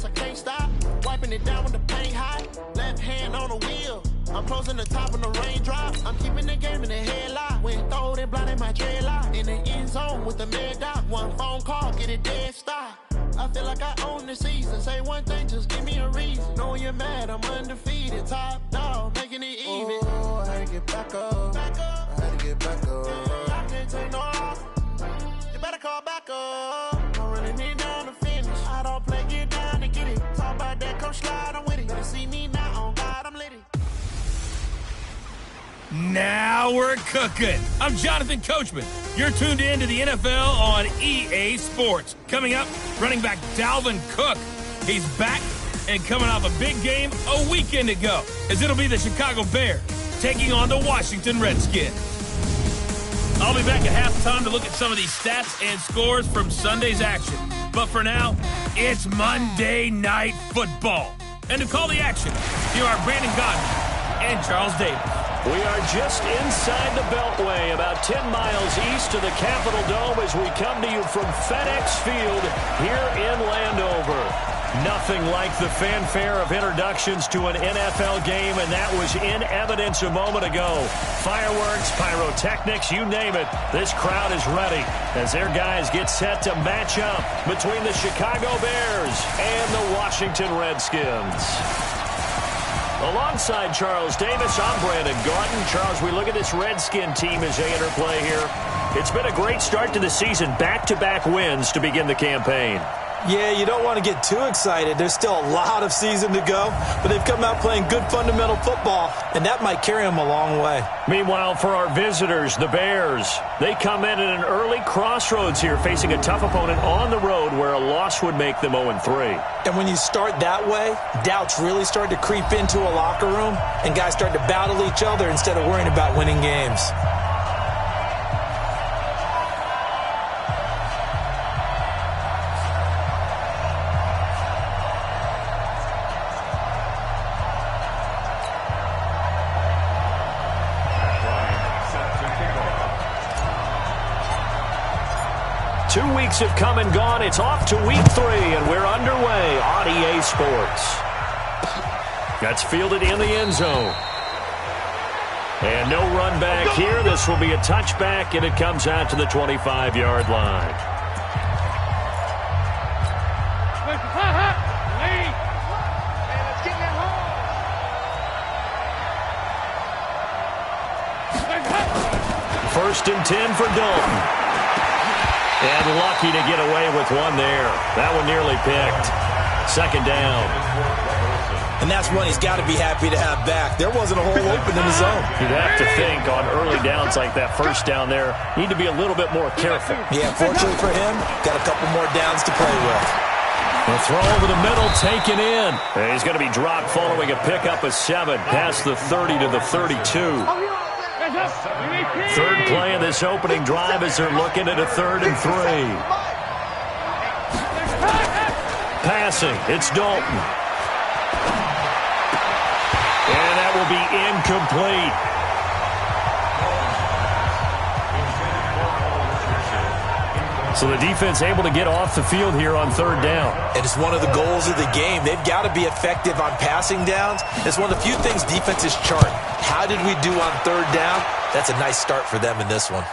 I can't stop. Wiping it down when the paint hot. Left hand on the wheel. I'm closing the top when the raindrops. I'm keeping the game in the headlock. When throwed and blinded my dreadlock. In the end zone with the mad dot. One phone call, get it dead stop. I feel like I own the season. Say one thing, just give me a reason. Knowing you're mad, I'm undefeated. Top dog, making it even. Oh, I had to get back up. I had to get back up. I can't take no off. You better call back up. I'm running it down to finish. I don't play, get down to get it. Talk about that, come slide, I'm with it. Better see me now, on God, I'm lit it. Now we're cooking. I'm Jonathan Coachman. You're tuned in to the NFL on EA Sports. Coming up, running back Dalvin Cook. He's back and coming off a big game a weekend ago, as it'll be the Chicago Bears taking on the Washington Redskins. I'll be back at halftime to look at some of these stats and scores from Sunday's action. But for now, it's Monday Night Football. And to call the action, here are Brandon Godwin and Charles Davis. We are just inside the Beltway, about 10 miles east of the Capitol Dome as we come to you from FedEx Field here in Landover. Nothing like the fanfare of introductions to an NFL game, and that was in evidence a moment ago. Fireworks, pyrotechnics, you name it. This crowd is ready as their guys get set to match up between the Chicago Bears and the Washington Redskins. Alongside Charles Davis, I'm Brandon Gaudin. Charles, we look at this Redskin team as they interplay here. It's been a great start to the season, back-to-back wins to begin the campaign. Yeah, you don't want to get too excited. There's still a lot of season to go, but they've come out playing good fundamental football, and that might carry them a long way. Meanwhile, for our visitors, the Bears, they come in at an early crossroads here, facing a tough opponent on the road where a loss would make them 0-3. And when you start that way, doubts really start to creep into a locker room, and guys start to battle each other instead of worrying about winning games. Have come and gone. It's off to week 3, and we're underway on EA Sports. That's fielded in the end zone. And no run back here. This will be a touchback, and it comes out to the 25-yard line. First and 10 for Dalton. And lucky to get away with one there. That one nearly picked. Second down. And that's one he's got to be happy to have back. There wasn't a hole open in the zone. You'd have to think on early downs like that first down there, need to be a little bit more careful. Yeah, fortunately for him, got a couple more downs to play with. The throw over the middle, taken in. And he's going to be dropped following a pickup of 7 past the 30 to the 32. Third play of this opening drive as they're looking at a 3rd and 3. Passing, it's Dalton. And that will be incomplete. So the defense able to get off the field here on 3rd down. And it's one of the goals of the game. They've got to be effective on passing downs. It's one of the few things defenses chart. How did we do on 3rd down? That's a nice start for them in this one.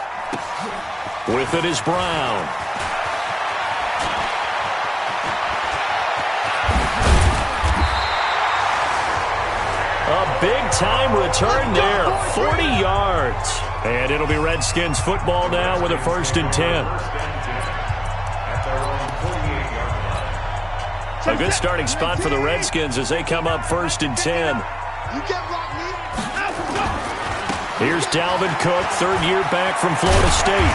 With it is Brown. A big-time return there, 40 yards. And it'll be Redskins football now with a 1st and 10. A good starting spot for the Redskins as they come up 1st and 10. Here's Dalvin Cook, 3rd year back from Florida State.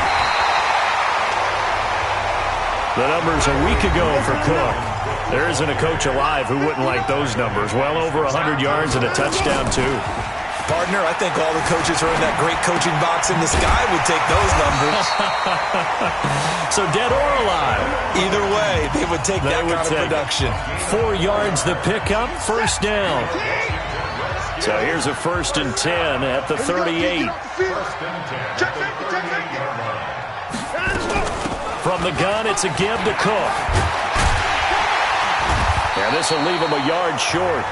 The numbers a week ago for Cook. There isn't a coach alive who wouldn't like those numbers. Well over 100 yards and a touchdown, too. Partner, I think all the coaches who are in that great coaching box in the sky would take those numbers. So dead or alive? Either way, they would take that kind of production. 4 yards the pickup, 1st down. So here's a 1st and 10 at the 38. From the gun, it's a give to Cook. And This will leave him a yard short.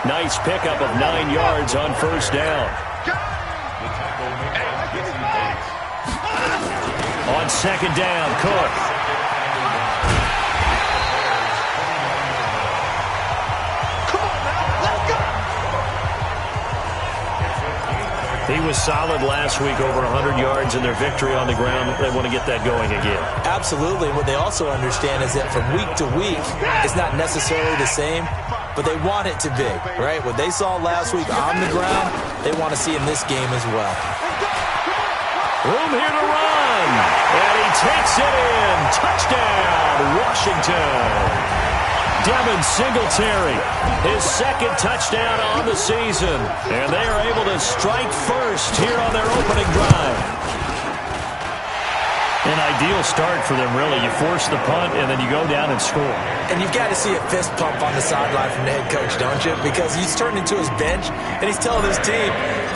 Nice pickup of 9 yards on first down. On second down, Cook. He was solid last week, over 100 yards in their victory on the ground. They want to get that going again. Absolutely. What they also understand is that from week to week, it's not necessarily the same, but they want it to be, right? What they saw last week on the ground, they want to see in this game as well. Room here to run. And he takes it in. Touchdown, Washington. Devin Singletary, his second touchdown on the season. And they are able to strike first here on their opening drive. An ideal start for them, really. You force the punt, and then you go down and score. And you've got to see a fist pump on the sideline from the head coach, don't you? Because he's turned into his bench, and he's telling his team,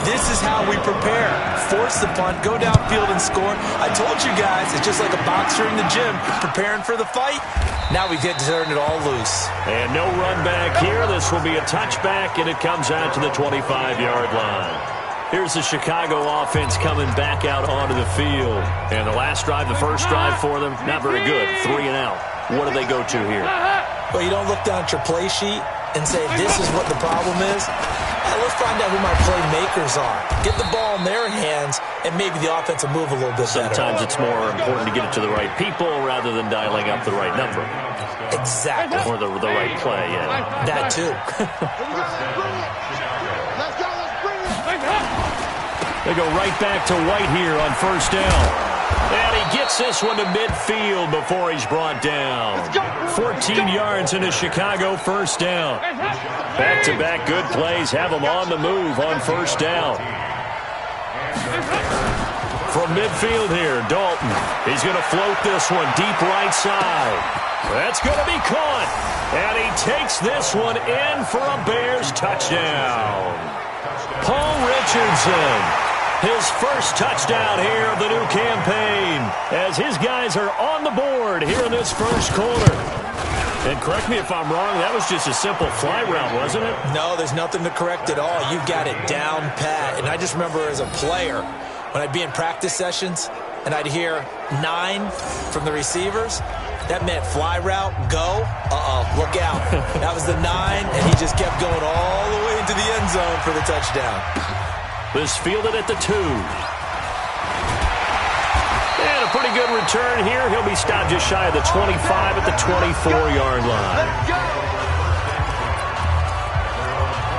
this is how we prepare. Force the punt, go downfield and score. I told you guys, it's just like a boxer in the gym preparing for the fight. Now we get to turn it all loose. And no run back here. This will be a touchback, and it comes out to the 25-yard line. Here's the Chicago offense coming back out onto the field. And the last drive, the first drive for them, not very good. 3 and out. What do they go to here? Well, you don't look down at your play sheet and say, this is what the problem is. Let's find out who my playmakers are. Get the ball in their hands, and maybe the offense will move a little bit better. Sometimes it's more important to get it to the right people rather than dialing up the right number. Exactly. Or the right play, yeah. That too. They go right back to White here on first down. And he gets this one to midfield before he's brought down. 14 yards in a Chicago first down. Back-to-back good plays have him on the move on first down. From midfield here, Dalton. He's going to float this one deep right side. That's going to be caught. And he takes this one in for a Bears touchdown. Paul Richardson. His first touchdown here of the new campaign as his guys are on the board here in this first quarter. And correct me if I'm wrong, that was just a simple fly route, wasn't it? No, there's nothing to correct at all. You've got it down pat. And I just remember as a player, when I'd be in practice sessions and I'd hear 9 from the receivers, that meant fly route, go, look out. That was the 9, and he just kept going all the way into the end zone for the touchdown. This fielded at the 2. And a pretty good return here. He'll be stopped just shy of the 25 at the 24-yard line.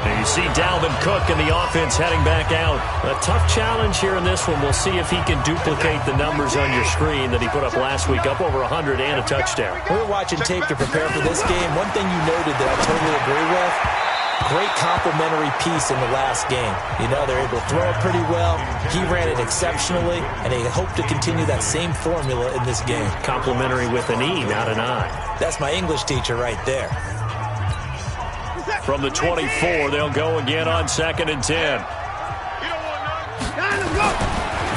And you see Dalvin Cook and the offense heading back out. A tough challenge here in this one. We'll see if he can duplicate the numbers on your screen that he put up last week, up over 100 and a touchdown. We were watching tape to prepare for this game. One thing you noted that I totally agree with, great complimentary piece in the last game. You know, they're able to throw it pretty well. He ran it exceptionally, and they hope to continue that same formula in this game. Complimentary with an E, not an I. That's my English teacher right there. From the 24, they'll go again on 2nd and 10.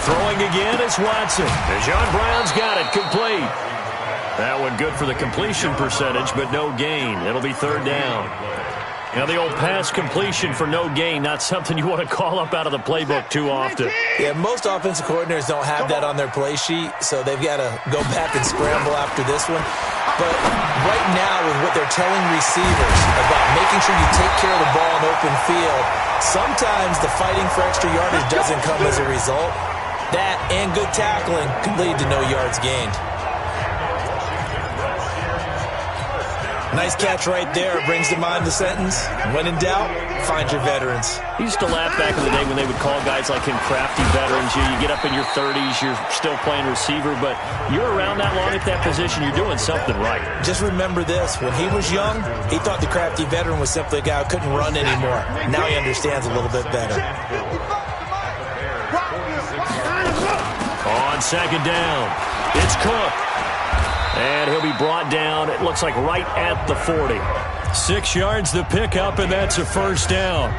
Throwing again is Watson. And John Brown's got it complete. That one good for the completion percentage, but no gain. It'll be 3rd down. Now, the old pass completion for no gain, not something you want to call up out of the playbook too often. Yeah, most offensive coordinators don't have that on their play sheet, so they've got to go back and scramble after this one. But right now, with what they're telling receivers about making sure you take care of the ball in open field, sometimes the fighting for extra yardage doesn't come as a result. That and good tackling can lead to no yards gained. Nice catch right there. Brings to mind the sentence, when in doubt, find your veterans. I used to laugh back in the day when they would call guys like him crafty veterans. You get up in your 30s, you're still playing receiver, but you're around that long at that position, you're doing something right. Just remember this. When he was young, he thought the crafty veteran was simply a guy who couldn't run anymore. Now he understands a little bit better. On 2nd down, it's Cook. And he'll be brought down, it looks like right at the 40. 6 yards the pickup, and that's a first down.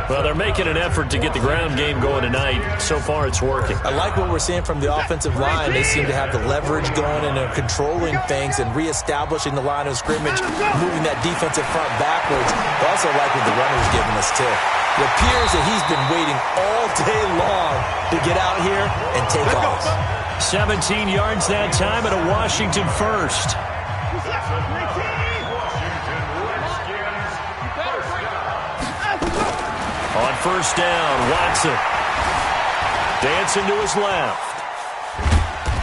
Well, they're making an effort to get the ground game going tonight. So far, it's working. I like what we're seeing from the offensive line. They seem to have the leverage going and they're controlling things and reestablishing the line of scrimmage, moving that defensive front backwards. I also like what the runner's giving us, too. It appears that he's been waiting all day long to get out here and take off. 17 yards that time and a Washington first. On first down, Watson. Dancing to his left.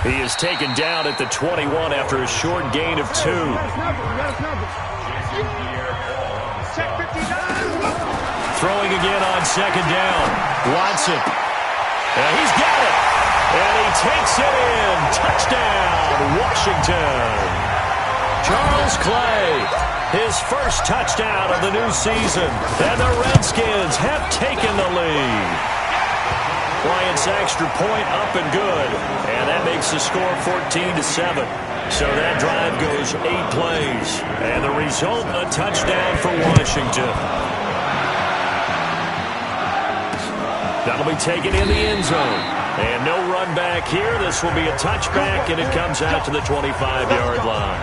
He is taken down at the 21 after a short gain of 2. Throwing again on second down. Watson. And he's got it. And he takes it in. Touchdown, Washington. Charles Clay. His first touchdown of the new season. And the Redskins have taken the lead. Bryant's extra point up and good. And that makes the score 14-7. So that drive goes 8 plays. And the result, a touchdown for Washington. That'll be taken in the end zone. And no run back here. This will be a touchback, and it comes out to the 25-yard line.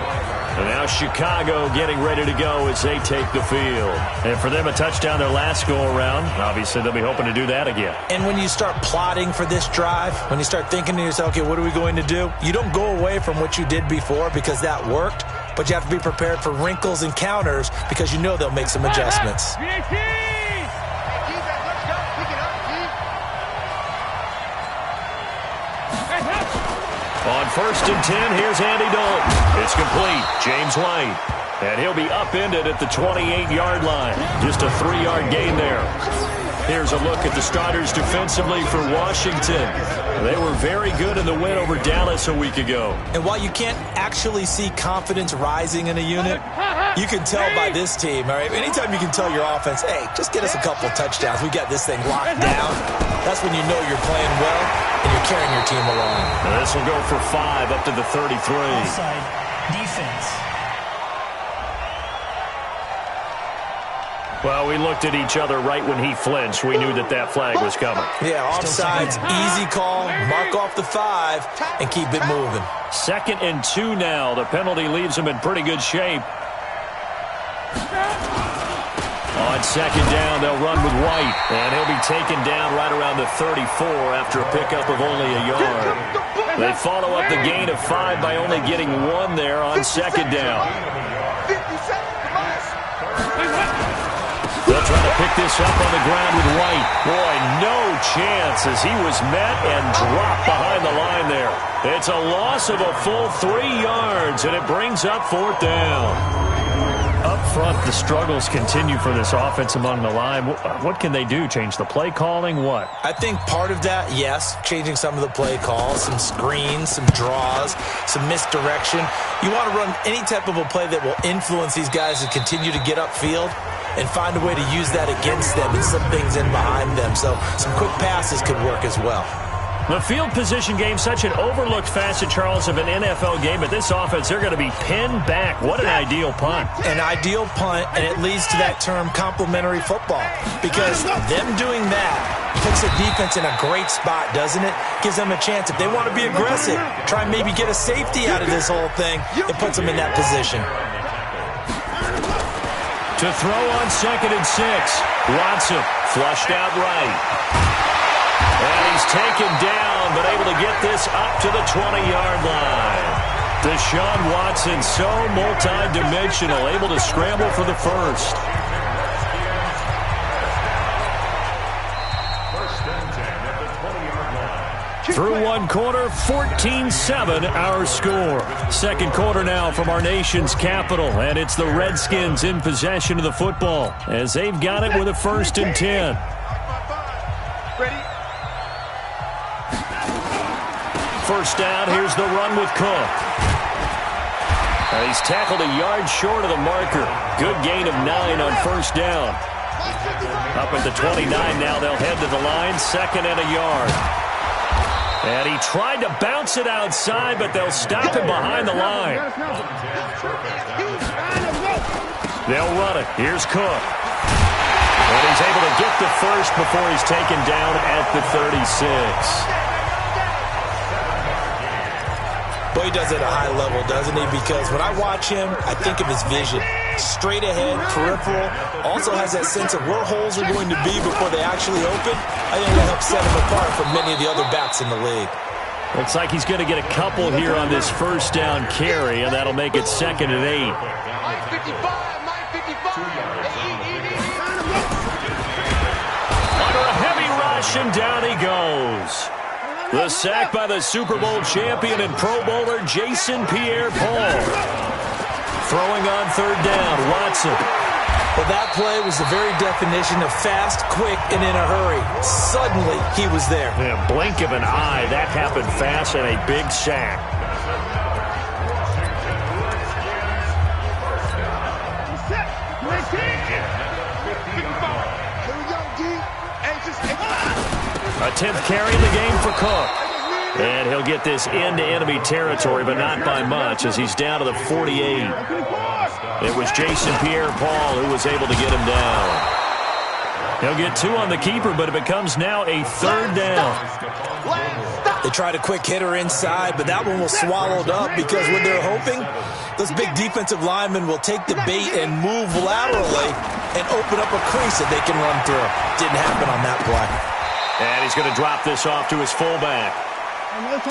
And now Chicago getting ready to go as they take the field. And for them, a touchdown their last go-around. Obviously, they'll be hoping to do that again. And when you start plotting for this drive, when you start thinking to yourself, okay, what are we going to do? You don't go away from what you did before because that worked, but you have to be prepared for wrinkles and counters because you know they'll make some adjustments. On first and 10, here's Andy Dalton. It's complete. James White. And he'll be upended at the 28-yard line. Just a 3-yard gain there. Here's a look at the starters defensively for Washington. They were very good in the win over Dallas a week ago. And while you can't actually see confidence rising in a unit, you can tell by this team, all right? Anytime you can tell your offense, hey, just get us a couple of touchdowns. We got this thing locked down. That's when you know you're playing well and you're carrying your team along. And this will go for 5 up to the 33. Offside defense. Well, we looked at each other right when he flinched. We knew that that flag was coming. Yeah, offsides, easy call, mark off the 5, and keep it moving. 2nd and 2 now. The penalty leaves him in pretty good shape. On second down, they'll run with White, and he'll be taken down right around the 34 after a pickup of only a yard. They follow up the gain of 5 by only getting 1 there on second down. They'll try to pick this up on the ground with White. Boy, no chance as he was met and dropped behind the line there. It's a loss of a full 3 yards, and it brings up 4th down. Up front, the struggles continue for this offense among the line. What can they do? Change the play calling? What? I think part of that, yes, changing some of the play calls, some screens, some draws, some misdirection. You want to run any type of a play that will influence these guys to continue to get upfield and find a way to use that against them and slip things in behind them. So some quick passes could work as well. The field position game, such an overlooked facet, Charles, of an NFL game. But this offense, they're going to be pinned back. What an ideal punt. An ideal punt, and it leads to that term complementary football. Because them doing that puts the defense in a great spot, doesn't it? Gives them a chance. If they want to be aggressive, try and maybe get a safety out of this whole thing, it puts them in that position. To throw on 2nd and 6. Watson flushed out right. And he's taken down, but able to get this up to the 20-yard line. Deshaun Watson, so multi-dimensional, able to scramble for the first. Through one quarter, 14-7 our score. Second quarter now from our nation's capital, and it's the Redskins in possession of the football as they've got it with a 1st and 10. First down, here's the run with Cook. And he's tackled a yard short of the marker. Good gain of 9 on first down. Up at the 29 now, they'll head to the line, 2nd and a yard. And he tried to bounce it outside, but they'll stop him behind the line. They'll run it. Here's Cook. And he's able to get the first before he's taken down at the 36. But he does it at a high level, doesn't he? Because when I watch him, I think of his vision. Straight ahead, peripheral. Also has that sense of where holes are going to be before they actually open. I think that helps set him apart from many of the other backs in the league. Looks like he's going to get a couple here on this first down carry, and that'll make it 2nd and 8. Under a heavy rush, and down he goes. The sack by the Super Bowl champion and Pro Bowler Jason Pierre-Paul. Throwing on 3rd down, Watson. Well, that play was the very definition of fast, quick, and in a hurry. Suddenly, he was there. Yeah, blink of an eye. That happened fast and a big sack. A 10th carry in the game for Cook. And he'll get this into enemy territory, but not by much, as he's down to the 48. It was Jason Pierre-Paul who was able to get him down. He'll get 2 on the keeper, but it becomes now a 3rd down. They tried a quick hitter inside, but that one was swallowed up because what they're hoping, those big defensive linemen will take the bait and move laterally and open up a crease that they can run through. Didn't happen on that play. And he's going to drop this off to his fullback.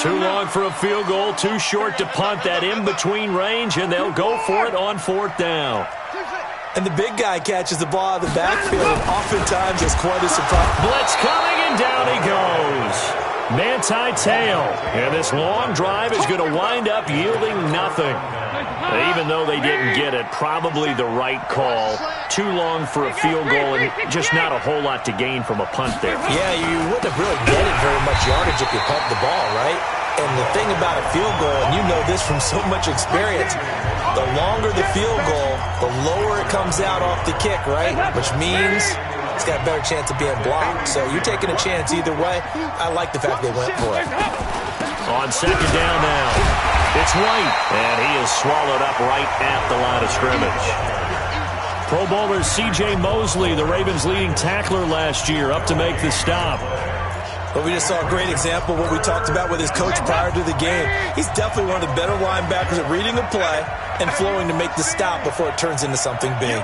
Too long for a field goal, too short to punt that in-between range, and they'll go for it on 4th down. And the big guy catches the ball out of the backfield, and oftentimes it's quite a surprise. Blitz coming, and down he goes. Manti Te'o. And this long drive is going to wind up yielding nothing. Even though they didn't get it, probably the right call. Too long for a field goal and just not a whole lot to gain from a punt there. Yeah, you wouldn't have really netted very much yardage if you pumped the ball, right? And the thing about a field goal, and you know this from so much experience, the longer the field goal, the lower it comes out off the kick, right? Which means it's got a better chance of being blocked. So you're taking a chance either way. I like the fact they went for it. On 2nd down now, it's White, and he is swallowed up right at the line of scrimmage. Pro Bowler C.J. Mosley, the Ravens' leading tackler last year, up to make the stop. But we just saw a great example of what we talked about with his coach prior to the game. He's definitely one of the better linebackers at reading a play and flowing to make the stop before it turns into something big.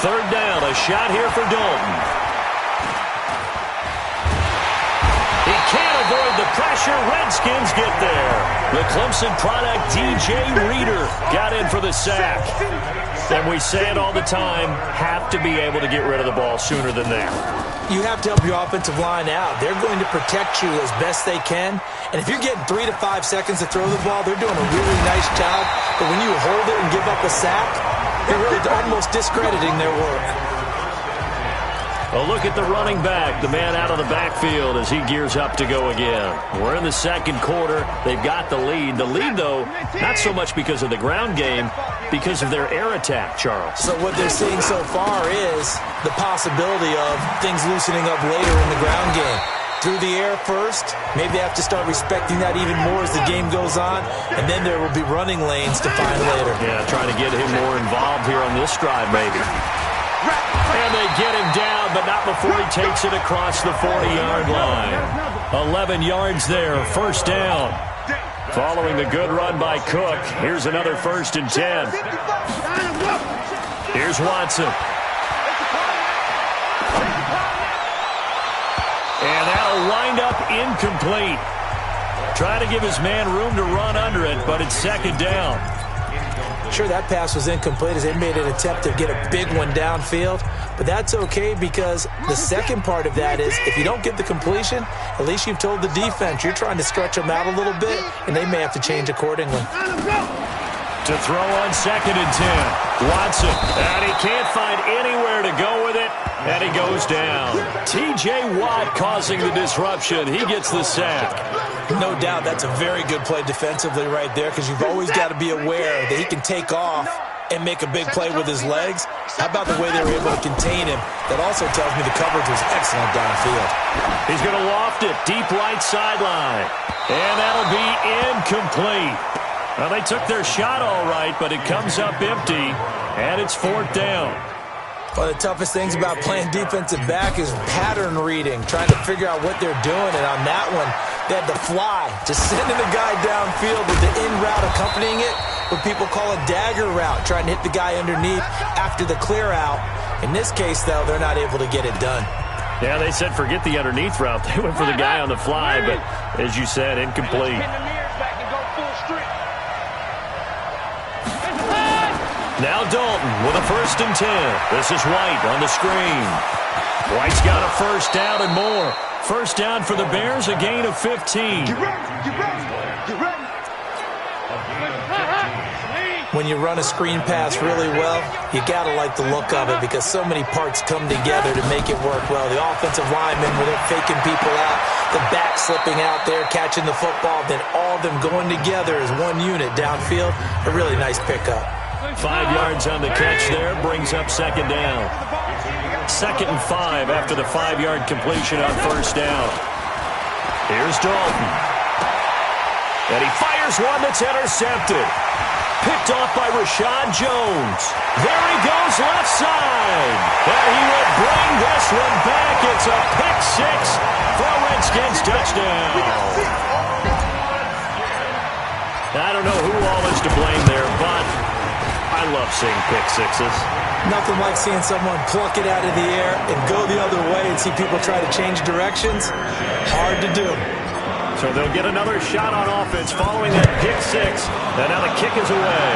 3rd down, a shot here for Dalton. He can't avoid the pressure. Redskins get there. The Clemson product, DJ Reader, got in for the sack. And we say it all the time, have to be able to get rid of the ball sooner than that. You have to help your offensive line out. They're going to protect you as best they can. And if you're getting 3 to 5 seconds to throw the ball, they're doing a really nice job. But when you hold it and give up a sack, you're really almost discrediting their work. A look at the running back, the man out of the backfield as he gears up to go again. We're in the 2nd quarter. They've got the lead. The lead, though, not so much because of the ground game, because of their air attack, Charles. So what they're seeing so far is the possibility of things loosening up later in the ground game. Through the air first, maybe they have to start respecting that even more as the game goes on, and then there will be running lanes to find later. Yeah, trying to get him more involved here on this drive, maybe. And they get him down, but not before he takes it across the 40-yard line. 11 yards there, 1st down. Following the good run by Cook, here's another 1st and 10. Here's Watson. And that'll wind up incomplete. Trying to give his man room to run under it, but it's 2nd down. Sure, that pass was incomplete as they made an attempt to get a big one downfield, but that's okay because the second part of that is if you don't get the completion, at least you've told the defense you're trying to stretch them out a little bit, and they may have to change accordingly. To throw on 2nd and 10. Watson, and he can't find anywhere to go with it, and he goes down. T.J. Watt causing the disruption. He gets the sack. No doubt that's a very good play defensively right there because you've always got to be aware that he can take off and make a big play with his legs. How about the way they were able to contain him? That also tells me the coverage was excellent downfield. He's going to loft it deep right sideline. And that'll be incomplete. Well, they took their shot all right, but it comes up empty, and it's 4th down. One of the toughest things about playing defensive back is pattern reading, trying to figure out what they're doing. And on that one, they had the fly, just sending the guy downfield with the in route accompanying it, what people call a dagger route, trying to hit the guy underneath after the clear out. In this case, though, they're not able to get it done. Yeah, they said forget the underneath route. They went for the guy on the fly, but as you said, incomplete. Now Dalton with a 1st and 10. This is White on the screen. White's got a first down and more. First down for the Bears, a gain of 15. Get ready, get ready, get ready. When you run a screen pass really well, you got to like the look of it because so many parts come together to make it work well. The offensive linemen, where they're faking people out, the back slipping out there, catching the football, then all of them going together as one unit downfield. A really nice pickup. 5 yards on the catch there, brings up 2nd down. 2nd and 5 after the 5-yard completion on 1st down. Here's Dalton. And he fires one that's intercepted. Picked off by Rashad Jones. There he goes left side. And he will bring this one back. It's a pick 6 for a Redskins touchdown. I don't know who all is to blame there, but I love seeing pick 6s. Nothing like seeing someone pluck it out of the air and go the other way and see people try to change directions. Hard to do. So they'll get another shot on offense following that pick 6. And now the kick is away.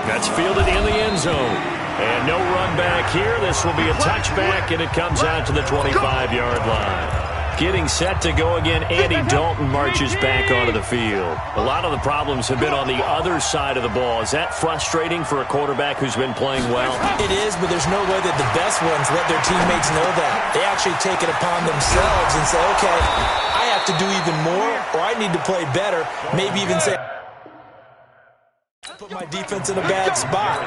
That's fielded in the end zone. And no run back here. This will be a touchback, and it comes out to the 25-yard line. Getting set to go again, Andy Dalton marches back onto the field. A lot of the problems have been on the other side of the ball. Is that frustrating for a quarterback who's been playing well? It is, but there's no way that the best ones let their teammates know that. They actually take it upon themselves and say, okay, I have to do even more, or I need to play better. Maybe even say, put my defense in a bad spot.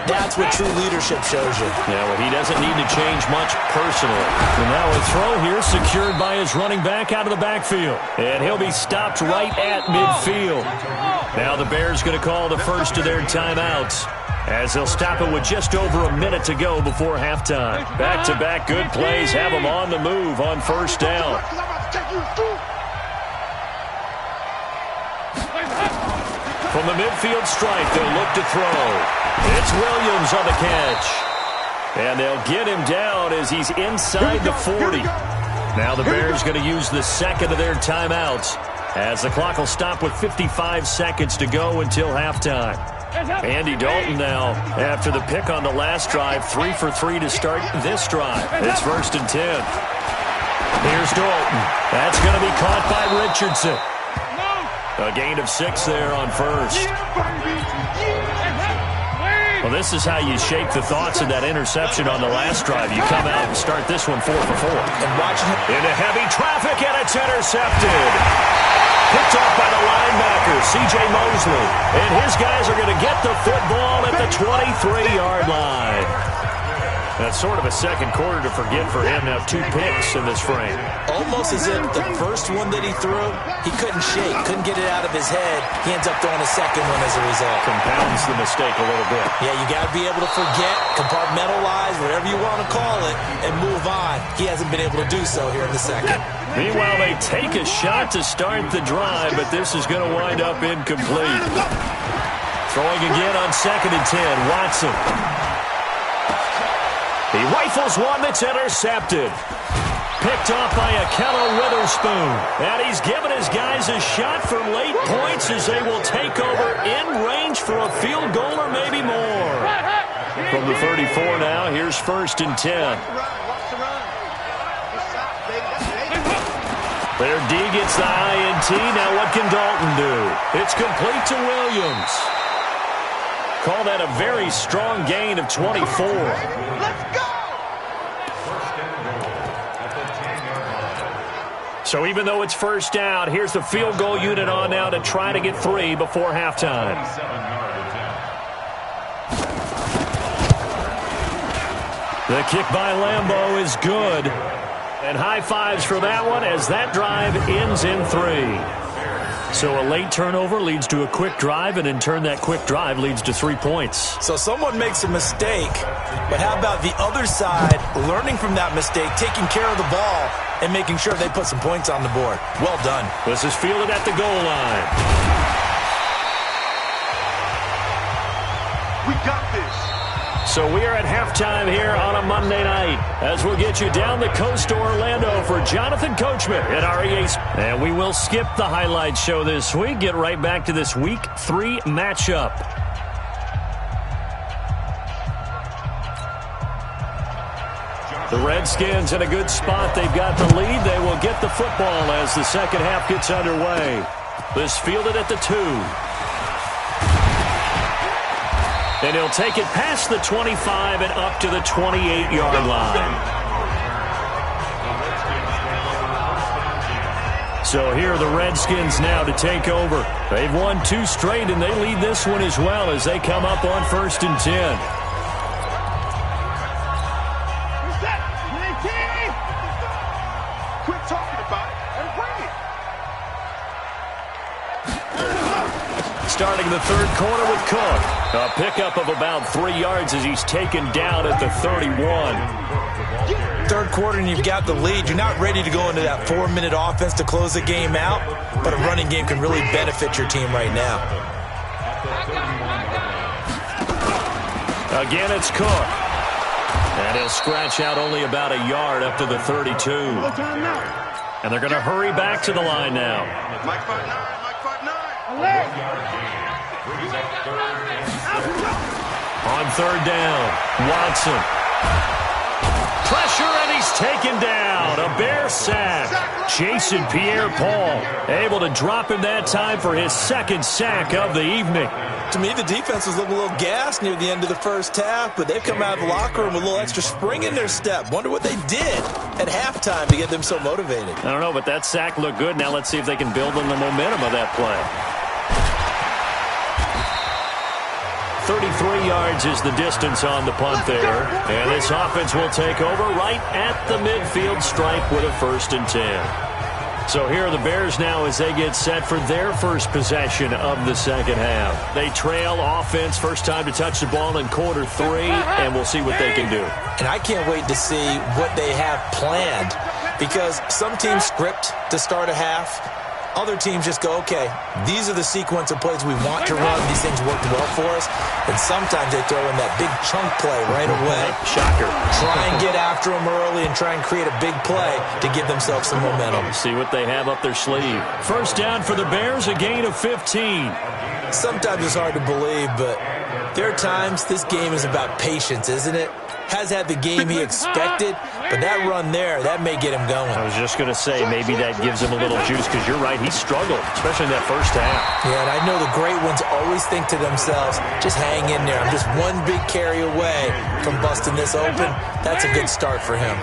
That's what true leadership shows you. Yeah, well, he doesn't need to change much personally. And now a throw here secured by his running back out of the backfield. And he'll be stopped right at midfield. Now the Bears going to call the first of their timeouts, as they'll stop it with just over a minute to go before halftime. Back-to-back good plays have them on the move on 1st down. From the midfield stripe, they'll look to throw. It's Williams on the catch. And they'll get him down as he's inside the 40. Now the Bears going to use the second of their timeouts, as the clock will stop with 55 seconds to go until halftime. Andy Dalton now, after the pick on the last drive, 3 for 3 to start this drive. It's 1st and 10. Here's Dalton. That's going to be caught by Richardson. A gain of 6 there on 1st. Well, this is how you shake the thoughts of that interception on the last drive. You come out and start this one 4 for 4. And watch him into heavy traffic, and it's intercepted. Picked off by the linebacker, C.J. Mosley. And his guys are going to get the football at the 23-yard line. That's sort of a second quarter to forget for him. Now 2 picks in this frame. almost as if the first one that he threw, he couldn't shake, couldn't get it out of his head. He ends up throwing a second one as a result. Compounds the mistake a little bit. Yeah, you got to be able to forget, compartmentalize, whatever you want to call it, and move on. He hasn't been able to do so here in the second. Meanwhile, they take a shot to start the drive, but this is going to wind up incomplete. Throwing again on 2nd and 10, Watson. He rifles one that's intercepted. Picked off by Akello Witherspoon. And he's given his guys a shot for late points as they will take over in range for a field goal or maybe more. From the 34 now, here's 1st and 10. Their D gets the INT. Now what can Dalton do? It's complete to Williams. Call that a very strong gain of 24. Let's go! So even though it's first down, here's the field goal unit on now to try to get 3 before halftime. The kick by Lambeau is good. And high fives for that one as that drive ends in 3. So a late turnover leads to a quick drive, and in turn that quick drive leads to 3 points. So someone makes a mistake, but how about the other side learning from that mistake, taking care of the ball, and making sure they put some points on the board? Well done. This is fielded at the goal line. We got this. So we are at halftime here on a Monday night as we'll get you down the coast to Orlando for Jonathan Coachman at REA. And we will skip the highlight show this week. Get right back to this Week 3 matchup. The Redskins in a good spot. They've got the lead. They will get the football as the second half gets underway. This fielded at the 2. And he'll take it past the 25 and up to the 28-yard line. So here are the Redskins now to take over. They've won 2 straight, and they lead this one as well as they come up on 1st and 10. Quit talking about it and bring it. Starting the third quarter with Cook. A pickup of about 3 yards as he's taken down at the 31. Third quarter and you've got the lead. You're not ready to go into that 4-minute offense to close the game out, but a running game can really benefit your team right now. Again, it's Cook. And he'll scratch out only about a yard up to the 32. And they're going to hurry back to the line now. Mike 5-9, Mike 5-9. On third down, Watson. Pressure, and he's taken down. A Bear sack. Jason Pierre-Paul able to drop him that time for his second sack of the evening. To me, the defense was looking a little gassed near the end of the first half, but they've come out of the locker room with a little extra spring in their step. Wonder what they did at halftime to get them so motivated. I don't know, but that sack looked good. Now let's see if they can build on the momentum of that play. 33 yards is the distance on the punt there. And this offense will take over right at the midfield stripe with a 1st and 10. So here are the Bears now as they get set for their first possession of the second half. They trail offense, first time to touch the ball in quarter 3, and we'll see what they can do. And I can't wait to see what they have planned, because some teams script to start a half. Other teams just go, okay, these are the sequence of plays we want to run. These things worked well for us. And sometimes they throw in that big chunk play right away. Shocker. Try and get after them early and try and create a big play to give themselves some momentum. See what they have up their sleeve. First down for the Bears, a gain of 15. Sometimes it's hard to believe, but there are times this game is about patience, isn't it? Has had the game he expected, but that run there, that may get him going. I was just going to say, maybe that gives him a little juice, because you're right, he struggled, especially in that first half. Yeah, and I know the great ones always think to themselves, just hang in there. I'm just one big carry away from busting this open. That's a good start for him.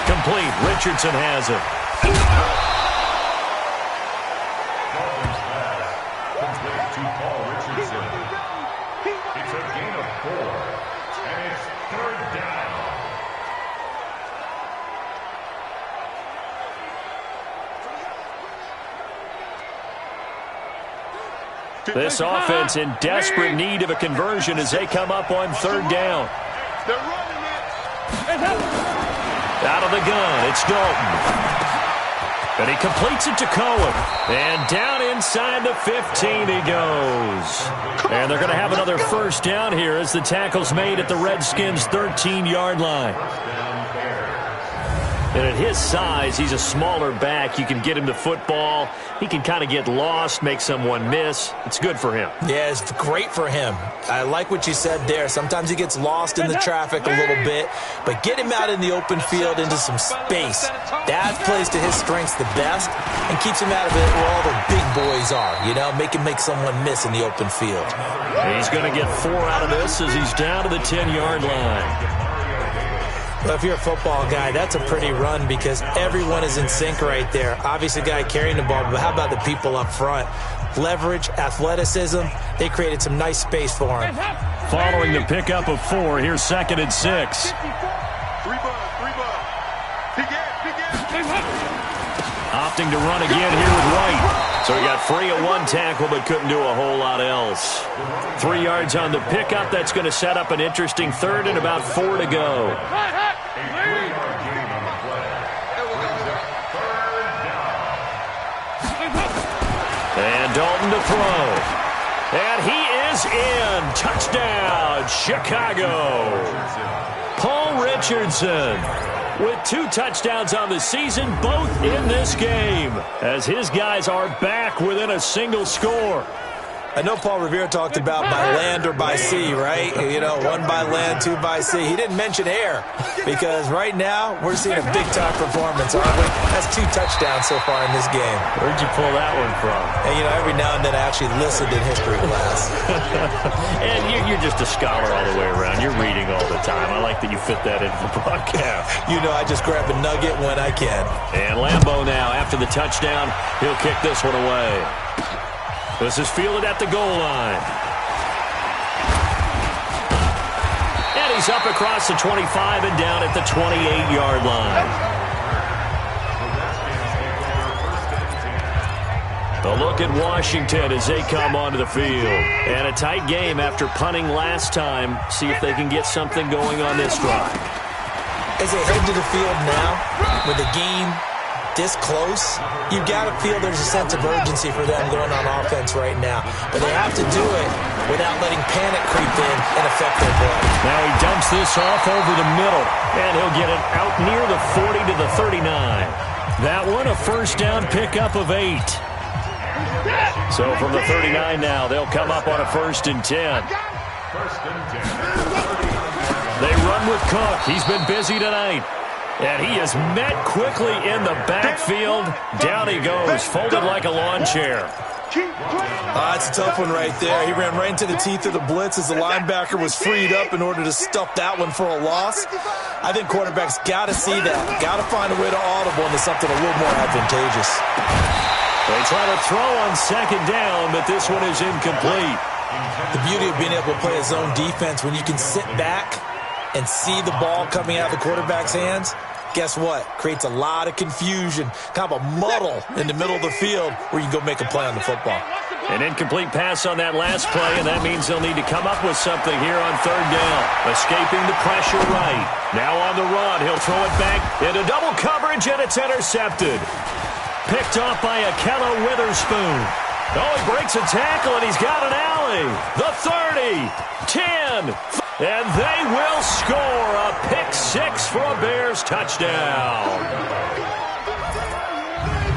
Complete. Richardson has it. This offense in desperate need of a conversion as they come up on third down. They're running it. Out of the gun, it's Dalton. And he completes it to Cohen. And down inside the 15 he goes. And they're going to have another first down here as the tackle's made at the Redskins' 13-yard line. And at his size, he's a smaller back. You can get him to football. He can kind of get lost, make someone miss. It's good for him. Yeah, it's great for him. I like what you said there. Sometimes he gets lost in the traffic a little bit, but get him out in the open field into some space. That plays to his strengths the best and keeps him out of it where all the big boys are, you know, make someone miss in the open field. He's going to get 4 out of this as he's down to the 10-yard line. Well, if you're a football guy, that's a pretty run because everyone is in sync right there. Obviously, the guy carrying the ball, but how about the people up front? Leverage, athleticism, they created some nice space for him. Following the pickup of 4, here's 2nd and 6. 3 bucks, 3 bucks. opting to run again here with White. So he got free at one tackle but couldn't do a whole lot else. 3 yards on the pickup. That's going to set up an interesting third and about 4 to go. And Dalton to throw. And he is in. Touchdown, Chicago. Paul Richardson with 2 touchdowns on the season, both in this game, as his guys are back within a single score. I know Paul Revere talked about by land or by sea, right? You know, 1 by land, 2 by sea. He didn't mention air because right now we're seeing a big-time performance, aren't we? That's 2 touchdowns so far in this game. Where'd you pull that one from? And, you know, every now and then I actually listened in history class. And you're just a scholar all the way around. You're reading all the time. I like that you fit that into the broadcast. You know, I just grab a nugget when I can. And Lambeau now, after the touchdown, he'll kick this one away. This is fielded at the goal line. And he's up across the 25 and down at the 28-yard line. A look at Washington as they come onto the field. And a tight game after punting last time. See if they can get something going on this drive. As they head to the field now, with the game this close, you've got to feel there's a sense of urgency for them going on offense right now. But they have to do it without letting panic creep in and affect their play. Now he dumps this off over the middle, and he'll get it out near the 40 to the 39. That one a first down pickup of 8. So from the 39 now, they'll come up on a 1st and 10. They run with Cook. He's been busy tonight. And he is met quickly in the backfield. Down he goes, folded like a lawn chair. It's a tough one right there. He ran right into the teeth of the blitz as the linebacker was freed up in order to stuff that one for a loss. I think quarterbacks got to see that. Got to find a way to audible into something a little more advantageous. They try to throw on 2nd down, but this one is incomplete. The beauty of being able to play a zone defense when you can sit back and see the ball coming out of the quarterback's hands, guess what? Creates a lot of confusion, kind of a muddle in the middle of the field where you can go make a play on the football. An incomplete pass on that last play, and that means they'll need to come up with something here on 3rd down. Escaping the pressure right. Now on the run, he'll throw it back into double coverage, and it's intercepted. Picked off by Akello Witherspoon. Oh, he breaks a tackle, and he's got an alley. The 30, 10, and they will score a pick 6 for a Bears touchdown.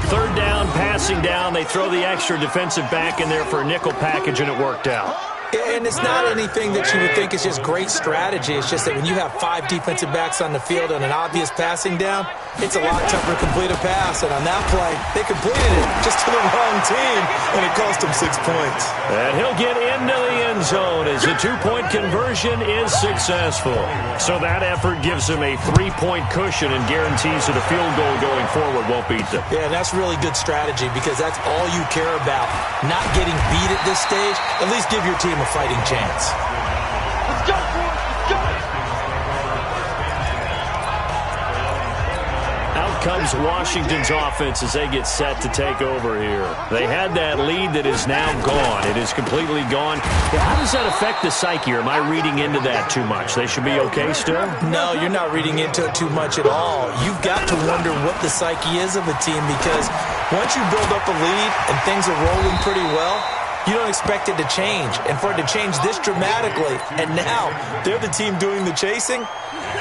3rd down, passing down. They throw the extra defensive back in there for a nickel package, and it worked out. And it's not anything that you would think is just great strategy. It's just that when you have 5 defensive backs on the field and an obvious passing down, it's a lot tougher to complete a pass. And on that play, they completed it just to the wrong team, and it cost them 6 points. And he'll get into the end zone as the 2-point conversion is successful. So that effort gives him a 3-point cushion and guarantees that a field goal going forward won't beat them. Yeah, that's really good strategy because that's all you care about. Not getting beat at this stage. At least give your team a fighting chance. Let's go, boys. Let's go. Out comes Washington's offense as they get set to take over here. They had that lead that is now gone. It is completely gone. How does that affect the psyche? Or am I reading into that too much? They should be okay still? No, you're not reading into it too much at all. You've got to wonder what the psyche is of a team because once you build up a lead and things are rolling pretty well, you don't expect it to change. And for it to change this dramatically, and now they're the team doing the chasing,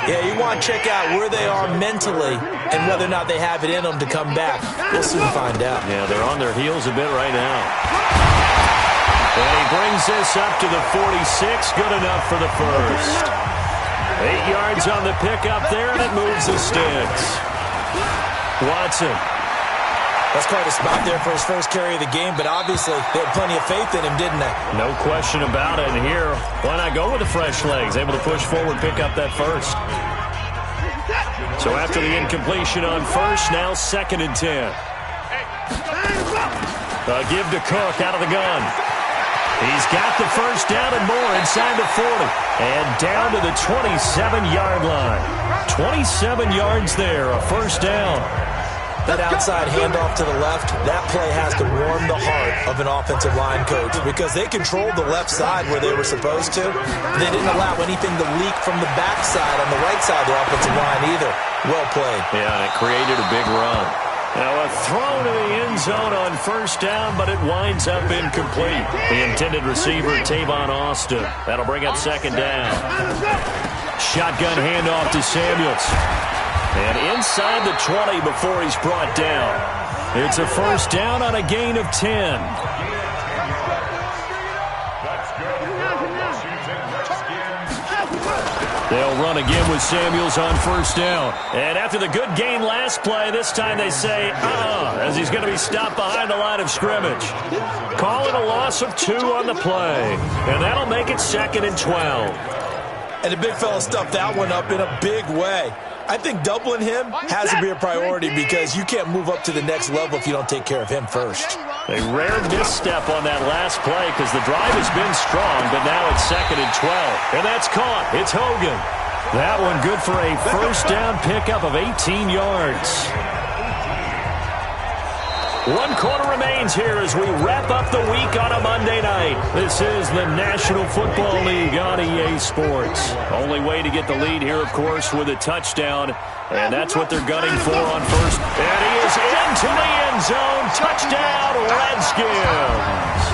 yeah, you want to check out where they are mentally and whether or not they have it in them to come back. We'll soon find out. Yeah, they're on their heels a bit right now. And he brings this up to the 46. Good enough for the first. 8 yards on the pickup there, and it moves the sticks. Watson. That's quite a spot there for his first carry of the game, but obviously they had plenty of faith in him, didn't they? No question about it. And here, why not go with the fresh legs? Able to push forward, pick up that first. So after the incompletion on first, now 2nd and 10. Give to Cook out of the gun. He's got the first down and more inside the 40. And down to the 27-yard line. 27 yards there, a first down. That outside handoff to the left, that play has to warm the heart of an offensive line coach because they controlled the left side where they were supposed to. They didn't allow anything to leak from the backside on the right side of the offensive line either. Well played. Yeah, it created a big run. Now a throw to the end zone on first down, but it winds up incomplete. The intended receiver, Tavon Austin. That'll bring up second down. Shotgun handoff to Samuels. And inside the 20 before he's brought down. It's a first down on a gain of 10. They'll run again with Samuels on first down. And after the good gain last play, this time they say, as he's going to be stopped behind the line of scrimmage. Call it a loss of 2 on the play. And that'll make it 2nd and 12. And the big fella stuffed that one up in a big way. I think doubling him has to be a priority because you can't move up to the next level if you don't take care of him first. A rare misstep on that last play because the drive has been strong, but now it's 2nd and 12. And that's caught. It's Hogan. That one good for a first down pickup of 18 yards. 1 quarter remains here as we wrap up the week on a Monday night. This is the National Football League on EA Sports. Only way to get the lead here, of course, with a touchdown. And that's what they're gunning for on first. And he is into the end zone. Touchdown, Redskins.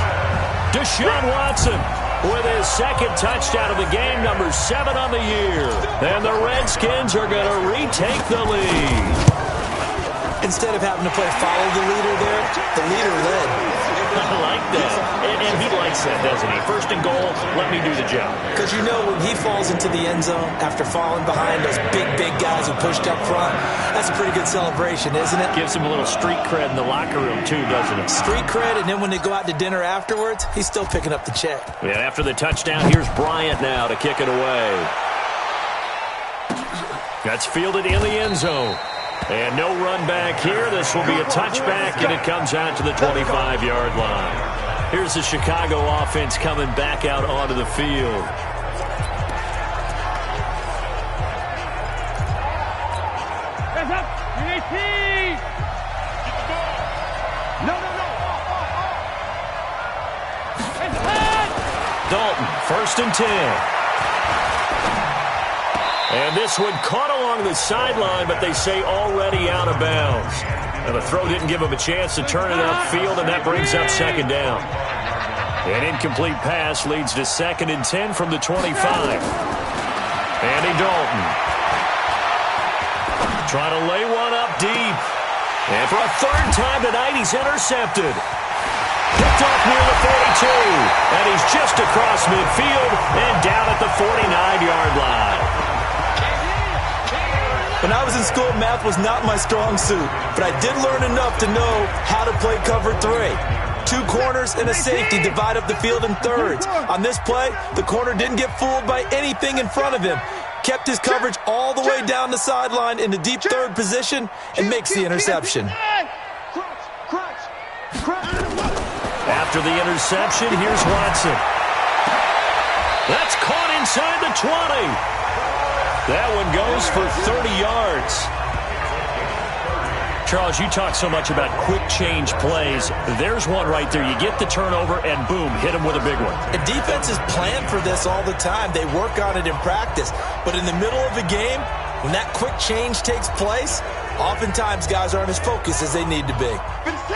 Deshaun Watson with his 2nd touchdown of the game, number 7 on the year. And the Redskins are going to retake the lead. Instead of having to play follow the leader there, the leader led. I like that. And he likes that, doesn't he? First and goal, let me do the job. Because you know when he falls into the end zone after falling behind those big guys who pushed up front, that's a pretty good celebration, isn't it? Gives him a little street cred in the locker room, too, doesn't it? Street cred, and then when they go out to dinner afterwards, he's still picking up the check. Yeah, after the touchdown, here's Bryant now to kick it away. That's fielded in the end zone. And no run back here. This will be a touchback, and it comes out to the 25-yard line. Here's the Chicago offense coming back out onto the field. Dalton, 1st and 10. And this one caught along the sideline, but they say already out of bounds. And the throw didn't give him a chance to turn it upfield, and that brings up 2nd down. An incomplete pass leads to 2nd and 10 from the 25. Andy Dalton. Trying to lay one up deep. And for a 3rd time tonight, he's intercepted. Picked off near the 42. And he's just across midfield and down at the 49-yard line. When I was in school, math was not my strong suit, but I did learn enough to know how to play cover 3. 2 corners and a safety divide up the field in thirds. On this play, the corner didn't get fooled by anything in front of him. Kept his coverage all the way down the sideline in the deep 3rd position and makes the interception. After the interception, here's Watson. That's caught inside the 20. That one goes for 30 yards. Charles, you talk so much about quick change plays. There's one right there. You get the turnover, and boom, hit him with a big one. And defenses plan for this all the time. They work on it in practice. But in the middle of the game, when that quick change takes place, oftentimes guys aren't as focused as they need to be.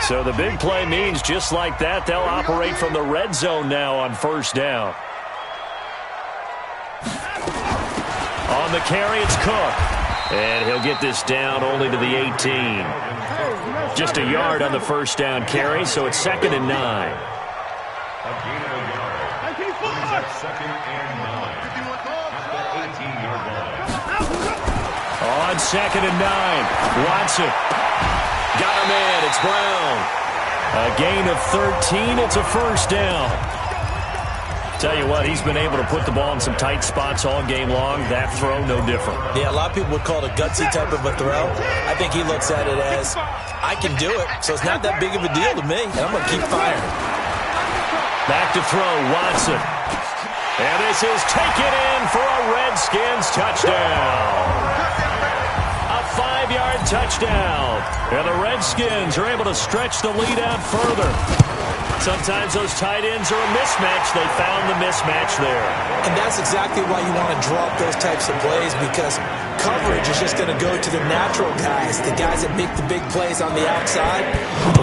So the big play means just like that, they'll operate from the red zone now on first down. On the carry, it's Cook. And he'll get this down only to the 18. Just a yard on the first down carry, so it's 2nd and 9. On 2nd and 9, Watson. Got him in, it's Brown. A gain of 13, it's a first down. Tell you what, he's been able to put the ball in some tight spots all game long. That throw, no different. Yeah, a lot of people would call it a gutsy type of a throw. I think he looks at it as, I can do it, so it's not that big of a deal to me, and I'm going to keep firing. Back to throw, Watson. And this is taken in for a Redskins touchdown. A 5 25-yard touchdown. And the Redskins are able to stretch the lead out further. Sometimes those tight ends are a mismatch. They found the mismatch there. And that's exactly why you want to draw up those types of plays, because coverage is just going to go to the natural guys, the guys that make the big plays on the outside.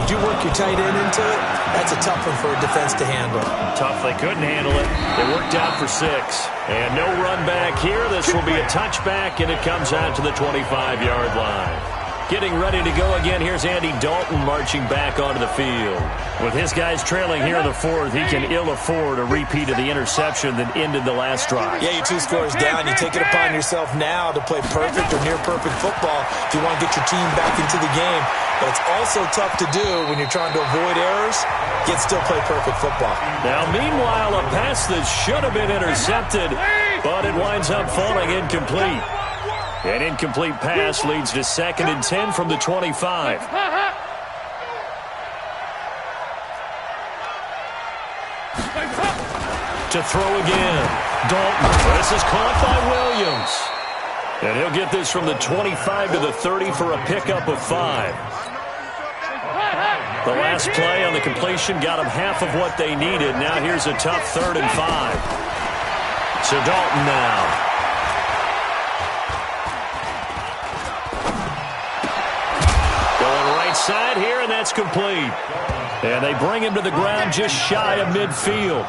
If you work your tight end into it, that's a tough one for a defense to handle. Tough. They couldn't handle it. They worked out for 6. And no run back here. This will be a touchback, and it comes out to the 25-yard line. Getting ready to go again, here's Andy Dalton marching back onto the field. With his guys trailing here in the 4th, he can ill afford a repeat of the interception that ended the last drive. Yeah, you're 2 scores down. You take it upon yourself now to play perfect or near-perfect football if you want to get your team back into the game. But it's also tough to do when you're trying to avoid errors, yet still play perfect football. Now, meanwhile, a pass that should have been intercepted, but it winds up falling incomplete. An incomplete pass leads to 2nd and 10 from the 25. To throw again. Dalton. This is caught by Williams. And he'll get this from the 25 to the 30 for a pickup of 5. The last play on the completion got them half of what they needed. Now here's a tough 3rd and 5. So Dalton now. Side here, and that's complete. And they bring him to the ground just shy of midfield.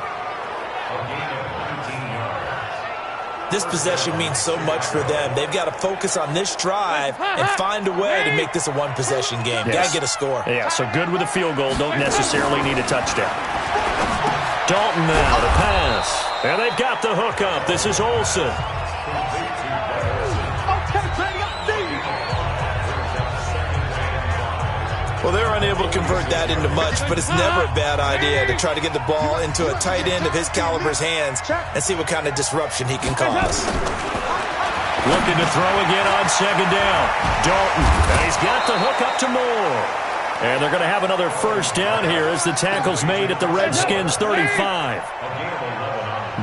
This possession means so much for them. They've got to focus on this drive and find a way to make this a one-possession game. Yes. Got to get a score. Yeah, so good with a field goal. Don't necessarily need a touchdown. Dalton now to pass. And they've got the hook up. This is Olsen. Well, they're unable to convert that into much, but it's never a bad idea to try to get the ball into a tight end of his caliber's hands and see what kind of disruption he can cause. Looking to throw again on 2nd down. Dalton, and he's got the hook up to Moore. And they're going to have another 1st down here as the tackle's made at the Redskins 35.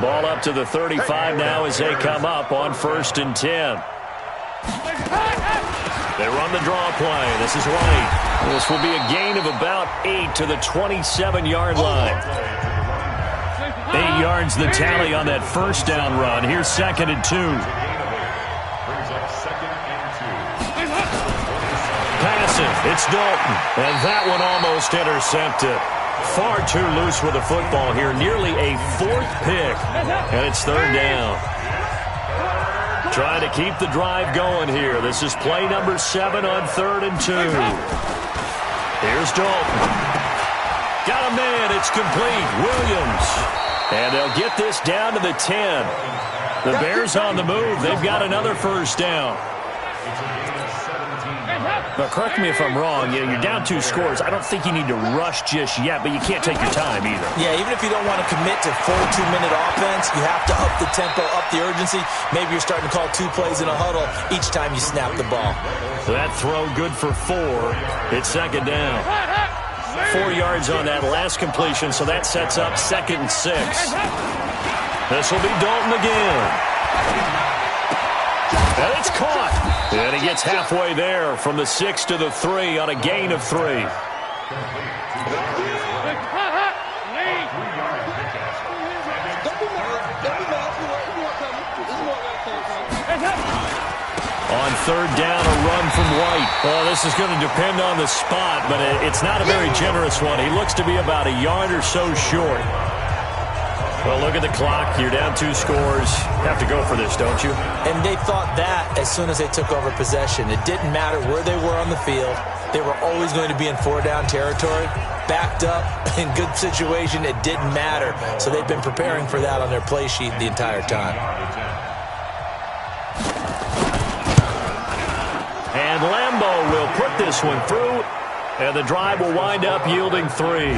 Ball up to the 35 now as they come up on 1st and 10. They run the draw play. This is White. This will be a gain of about 8 to the 27-yard line. 8 yards the tally on that 1st down run. Here's 2nd and 2. Passive. It's Dalton. And that one almost intercepted. Far too loose with the football here. Nearly a 4th pick. And it's 3rd down. Trying to keep the drive going here. This is play number 7 on 3rd and 2. Here's Dalton. Got a man. It's complete. Williams. And they'll get this down to the 10. The Bears on the move. They've got another 1st down. But correct me if I'm wrong. You're down 2 scores. I don't think you need to rush just yet, but you can't take your time either. Yeah, even if you don't want to commit to full 2-minute offense, you have to up the tempo, up the urgency. Maybe you're starting to call 2 plays in a huddle each time you snap the ball. That throw good for 4. It's 2nd down. 4 yards on that last completion, so that sets up 2nd and 6. This will be Dalton again. And it's caught. And he gets halfway there from the 6 to the 3 on a gain of 3. On 3rd down, a run from White. Well, this is going to depend on the spot, but it's not a very generous one. He looks to be about a yard or so short. Well, look at the clock. You're down 2 scores. Have to go for this, don't you? And they thought that as soon as they took over possession. It didn't matter where they were on the field. They were always going to be in 4-down territory. Backed up, in good situation, it didn't matter. So they've been preparing for that on their play sheet the entire time. And Lambeau will put this one through, and the drive will wind up yielding 3.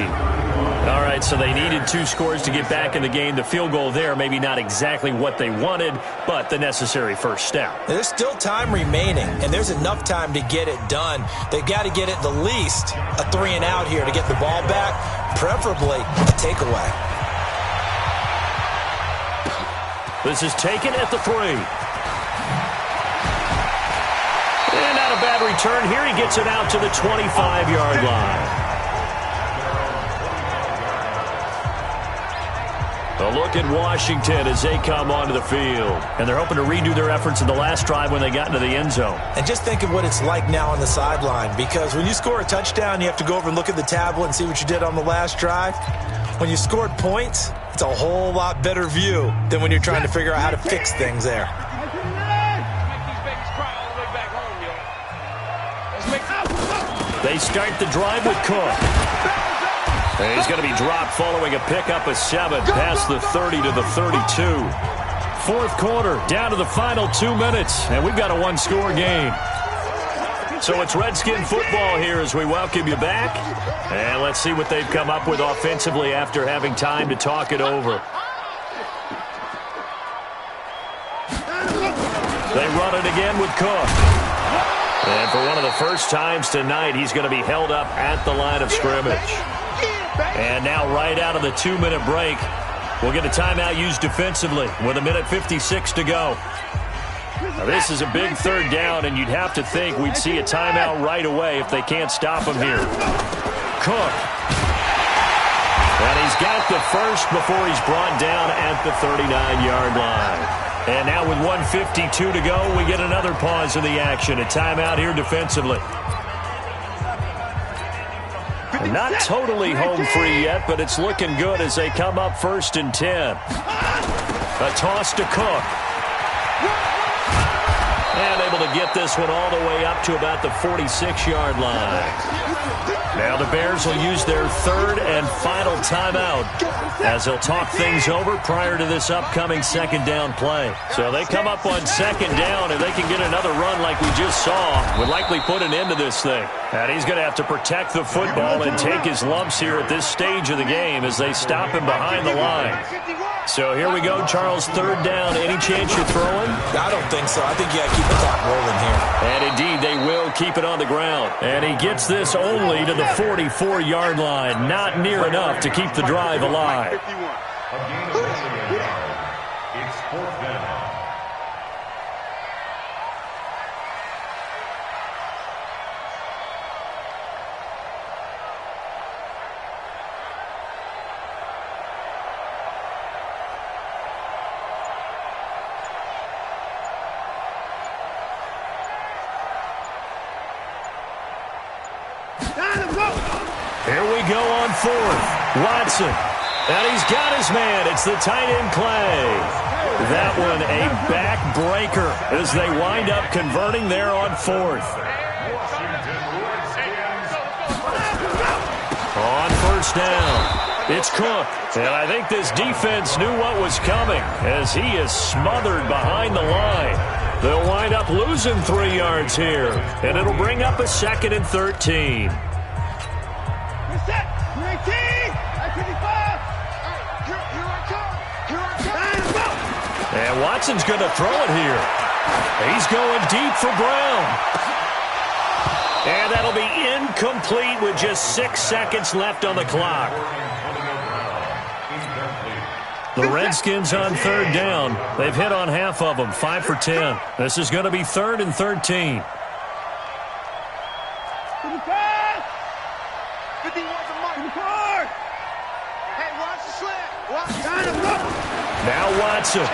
All right, so they needed 2 scores to get back in the game. The field goal there, maybe not exactly what they wanted, but the necessary 1st step. There's still time remaining, and there's enough time to get it done. They've got to get it the least a 3-and-out here to get the ball back, preferably a takeaway. This is taken at the 3. And not a bad return here. He gets it out to the 25-yard line. A look at Washington as they come onto the field. And they're hoping to redo their efforts in the last drive when they got into the end zone. And just think of what it's like now on the sideline, because when you score a touchdown, you have to go over and look at the tablet and see what you did on the last drive. When you scored points, it's a whole lot better view than when you're trying to figure out how to fix things there. They start the drive with Cook. And he's going to be dropped following a pickup of 7 past the 30 to the 32. Fourth quarter, down to the final 2 minutes, and we've got a one-score game. So it's Redskin football here as we welcome you back. And let's see what they've come up with offensively after having time to talk it over. They run it again with Cook. And for one of the first times tonight, he's going to be held up at the line of scrimmage. And now right out of the 2-minute break, we'll get a timeout used defensively with 1:56 to go. Now this is a big third down, and you'd have to think we'd see a timeout right away if they can't stop him here. Cook. And he's got the first before he's brought down at the 39-yard line. And now with 1:52 to go, we get another pause in the action. A timeout here defensively. And not totally home free yet, but it's looking good as they come up 1st and 10. A toss to Cook. And able to get this one all the way up to about the 46-yard line. Now the Bears will use their third and final timeout as they'll talk things over prior to this upcoming second down play. So they come up on second down, and they can get another run like we just saw. Would likely put an end to this thing. And he's going to have to protect the football and take his lumps here at this stage of the game as they stop him behind the line. So here we go, Charles, third down. Any chance you're throwing? I don't think so. I think you got to keep the clock rolling here. And indeed, they will keep it on the ground. And he gets this only to the 44-yard line. Not near enough to keep the drive alive. It's 4th down. Here we go on 4th. Watson. And he's got his man. It's the tight end Clay. That one a backbreaker as they wind up converting there on 4th. On 1st down, it's Cook. And I think this defense knew what was coming as he is smothered behind the line. They'll wind up losing 3 yards here. And it'll bring up a 2nd and 13. And Watson's going to throw it here. He's going deep for Brown. And that'll be incomplete with just 6 seconds left on the clock. The Redskins on third down. They've hit on half of them, 5 for 10. This is going to be 3rd and 13. Now Watson.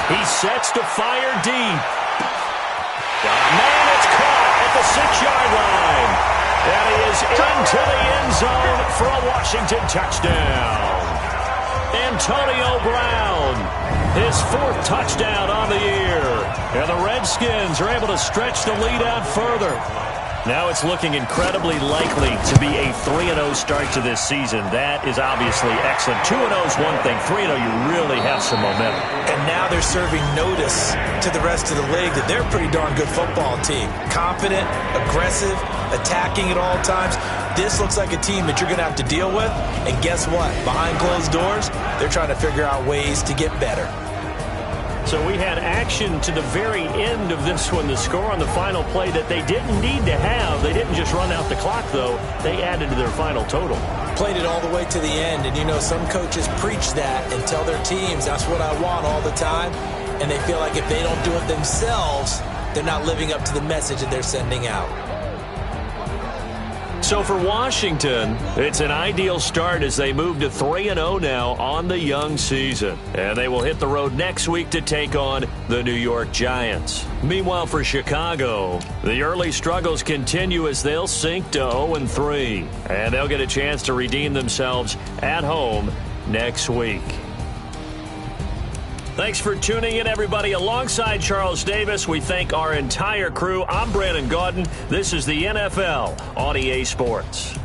He sets to fire deep. Man, it's caught at the 6-yard line. And he is into the end zone for a Washington touchdown. Antonio Brown, his 4th touchdown on the year. And the Redskins are able to stretch the lead out further. Now it's looking incredibly likely to be a 3-0 start to this season. That is obviously excellent. 2-0 is one thing. 3-0, you really have some momentum. And now they're serving notice to the rest of the league that they're a pretty darn good football team. Confident, aggressive, attacking at all times. This looks like a team that you're going to have to deal with. And guess what? Behind closed doors, they're trying to figure out ways to get better. So we had action to the very end of this one. The score on the final play that they didn't need to have. They didn't just run out the clock, though. They added to their final total. Played it all the way to the end. And, you know, some coaches preach that and tell their teams, that's what I want all the time. And they feel like if they don't do it themselves, they're not living up to the message that they're sending out. So for Washington, it's an ideal start as they move to 3-0 now on the young season. And they will hit the road next week to take on the New York Giants. Meanwhile, for Chicago, the early struggles continue as they'll sink to 0-3. And they'll get a chance to redeem themselves at home next week. Thanks for tuning in, everybody. Alongside Charles Davis, we thank our entire crew. I'm Brandon Gaudin. This is the NFL on EA Sports.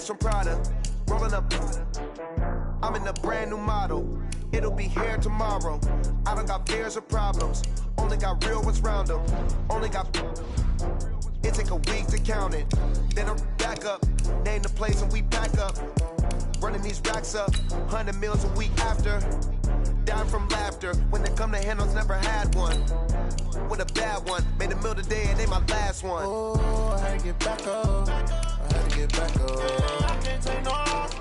From Prada, rolling up. I'm in a brand new model. It'll be here tomorrow. I don't got fears or problems. Only got real ones round them. Only got. It take a week to count it. Then I'm back up. Name the place and we pack up. Running these racks up. 100 meals a week after. Dying from laughter. When they come to handles, never had one. With a bad one. Made a meal today and they my last one. Oh, I had to get back up. I had to get back up. I can't take no off.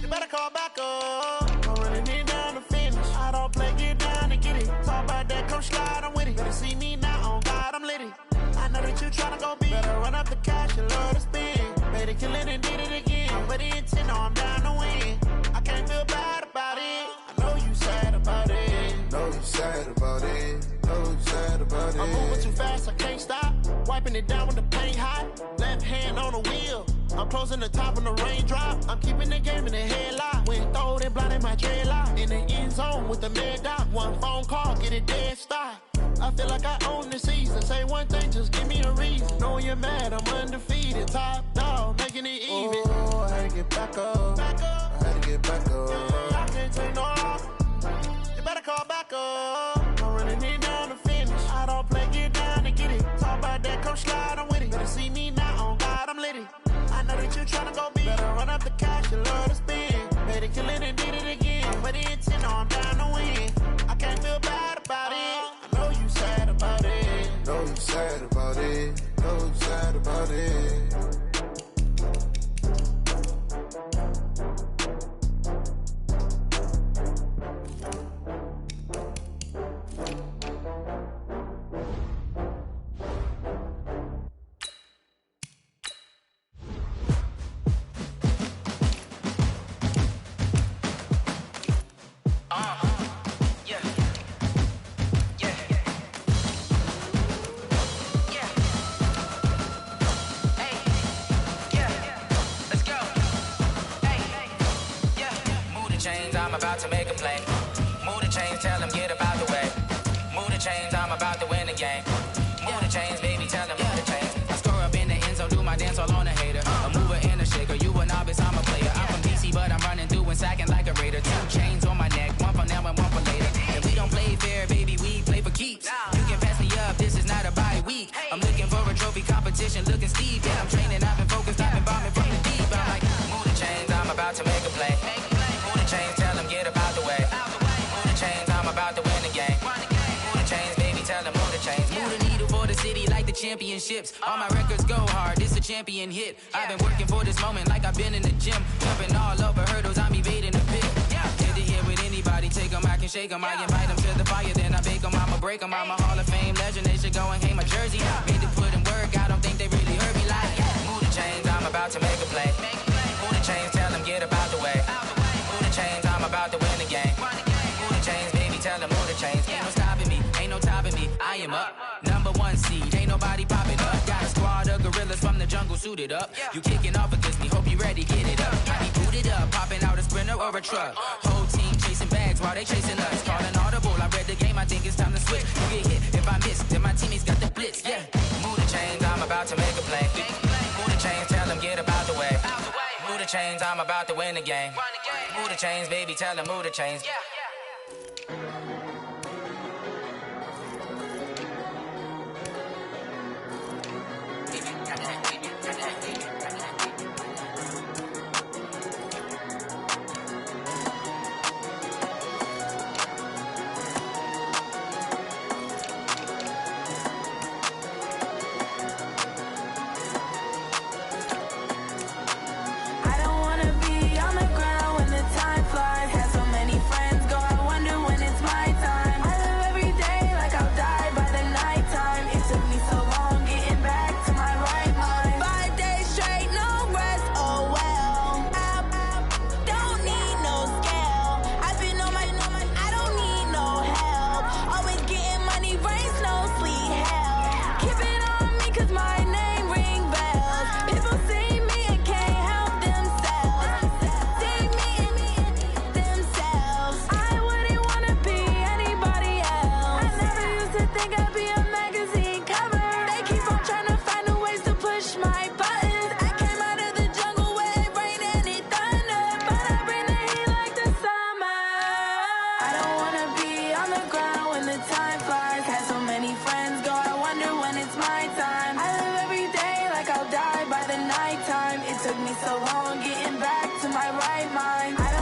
You better call back up. I'm running it down to finish. I don't play, get down to get it. Talk about that, come slide, I'm with it. Better see me now, on God, I'm litty. I know that you tryna go big. Better run up the cash, you love to spend. Better kill it and did it again. But the intent, no, I'm down to win. I can't feel bad about it. I know you sad about it. Know you sad about it. Know you sad about it. I'm moving too fast, I can't stop. Wiping it down with the paint hot. Left hand on the wheel. I'm closing the top on the raindrop. I'm keeping the game in the headlock. When throwed and blinded my dreadlock. In the end zone with the mid dot. One phone call, get it dead stop. I feel like I own the season. Say one thing, just give me a reason. Knowing you're mad, I'm undefeated. Top dog, making it even. Oh, I had to get back up. I had to get back up. I can't take no off. You better call back up. I'm running it down to finish. I don't play, get down to get it. Talk about that, come slide, I'm with it. Better see me now, on God, I'm litty. I know that you tryna go big. Better run up the cash, you love to spend. Better kill it and did it again. But the intent, no, I'm down to win. I can't feel bad about it. I know you sad about it. Know you sad about it. Know you sad about it. I'm about to make a play. Move the chains, tell them get about the way. Move the chains, I'm about to win the game. Move the chains, baby, tell them move the chains. I score up in the end zone, do my dance all on a hater. A mover and a shaker, you a novice, I'm a player. I'm from DC, but I'm running through and sacking like a raider. 2 chains on my neck, one for now and one for later. And we don't play fair, baby, we play for keeps. You can pass me up, this is not a bye week. I'm looking for a trophy competition, looking steep. Yeah, I'm training, I've been focused, I've been bombing from the deep. I'm like, move the chains, I'm about to make a play. Move the chains, tell them get about the way. Move the chains, I'm about to win the game. Move the chains, baby, tell them move the chains. Move the needle for the city like the championships. All my records go hard, this a champion hit. I've been working for this moment like I've been in the gym. Jumping all over hurdles, I'm evading the pit. Get to here with anybody, take them, I can shake them. I invite them to the fire, then I bake them, I'ma break them. I'm a Hall of Fame legend, they should go and hang my jersey. Made to put in work, I don't think they really heard me like. Move the chains, I'm about to make a play. Move the chains, tell them get about the way. Move the chains, I'm about to win the game. Move the chains, baby, tell them move the chains. Ain't no stopping me, ain't no topping me, I am up. #1 seed, ain't nobody popping up. Got a squad of gorillas from the jungle suited up. You kicking off against me, hope you ready, get it up. I be booted up, popping out a Sprinter or a truck. Whole team chasing bags while they chasing us. Calling audible, I read the game, I think it's time to switch. You get hit, if I miss, then my teammates got the blitz, yeah. Move the chains, I'm about to make a play. Move the chains, tell them get about the way. Move the chains, I'm about to win the game. Move the chains, baby, tell them move the chains. Took me so long getting back to my right mind.